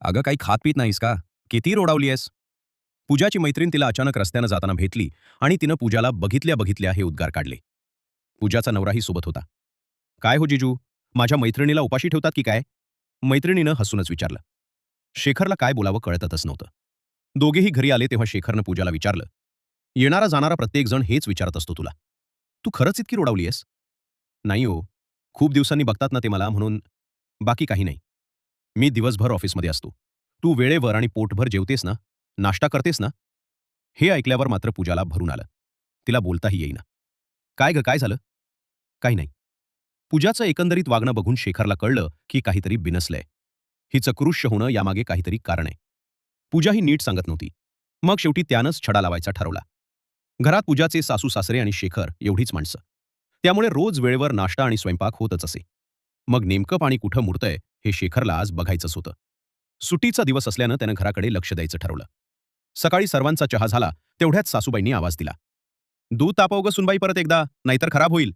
अगं काही खात पीत नाहीस का? किती रोडावली आहेस? पूजाची मैत्रीण तिला अचानक रस्त्यानं जाताना भेटली आणि तिनं पूजाला बघितल्या बघितल्या हे उद्गार काढले. पूजाचा नवराही सोबत होता. "काय हो जिजू, माझ्या मैत्रिणीला उपाशी ठेवतात की काय?" मैत्रिणीनं हसूनच विचारलं. शेखरला काय बोलावं कळतच नव्हतं. दोघेही घरी आले तेव्हा शेखरनं पूजाला विचारलं, "येणारा जाणारा प्रत्येकजण हेच विचारत असतो तुला. तू खरंच इतकी रोडावली आहेस?" "नाही हो. खूप दिवसांनी बघतात ना ते मला म्हणून. बाकी काही नाही. मी दिवसभर ऑफिसमध्ये असतो. तू वेळेवर आणि पोटभर जेवतेस ना? नाश्ता करतेस ना?" हे ऐकल्यावर मात्र पूजाला भरून आलं. तिला बोलताही येईना. "काय गं, काय झालं?" "काही नाही." पूजाचं एकंदरीत वागणं बघून शेखरला कळलं की काहीतरी बिनसलंय. हिचं कृश्य होणं यामागे काहीतरी कारण आहे. पूजा ही नीट सांगत नव्हती. मग शेवटी त्यानंच छडा लावायचा ठरवला. घरात पूजाचे सासू-सासरे आणि शेखर एवढीच माणसं. त्यामुळे रोज वेळेवर नाश्ता आणि स्वयंपाक होतच असे. मग नेमकं पाणी कुठं मुरतंय हे शेखरला आज बघायचंच होतं. सुट्टीचा दिवस असल्यानं त्यानं घराकडे लक्ष द्यायचं ठरवलं. सकाळी सर्वांचा चहा झाला तेवढ्याच सासूबाईंनी आवाज दिला. "दूध तापव गं सुनबाई परत एकदा, नाहीतर खराब होईल."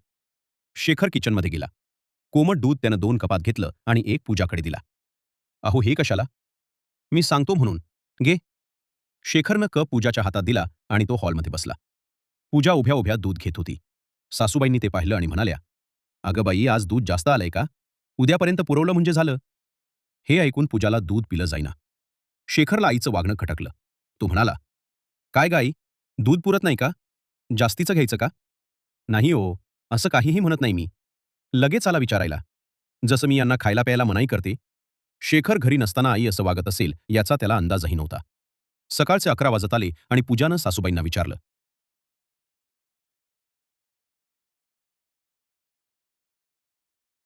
शेखर किचनमध्ये गेला. कोमट दूध त्यानं 2 कपात घेतलं आणि एक पूजाकडे दिला. "अहो हे कशाला?" "मी सांगतो म्हणून. घे." शेखरनं कप पूजाच्या हातात दिला आणि तो हॉलमध्ये बसला. पूजा उभ्या उभ्या दूध घेत होती. सासूबाईंनी ते पाहिलं आणि म्हणाल्या, "अगं बाई, आज दूध जास्त आलंय का? उद्यापर्यंत पुरवलं म्हणजे झालं." हे ऐकून पूजाला दूध पिलं जाईना. शेखरला आईचं वागणं खटकलं. तो म्हणाला, "काय गं आई, दूध पुरत नाही का? जास्तीचं घ्यायचं का?" "नाही हो, असं काहीही म्हणत नाही मी. लगेच आला विचारायला. जसं मी यांना खायला प्यायला मनाई करते." शेखर घरी नसताना आई असं वागत असेल याचा त्याला अंदाजही नव्हता. सकाळचे 11 वाजत आले आणि पूजानं सासूबाईंना विचारलं,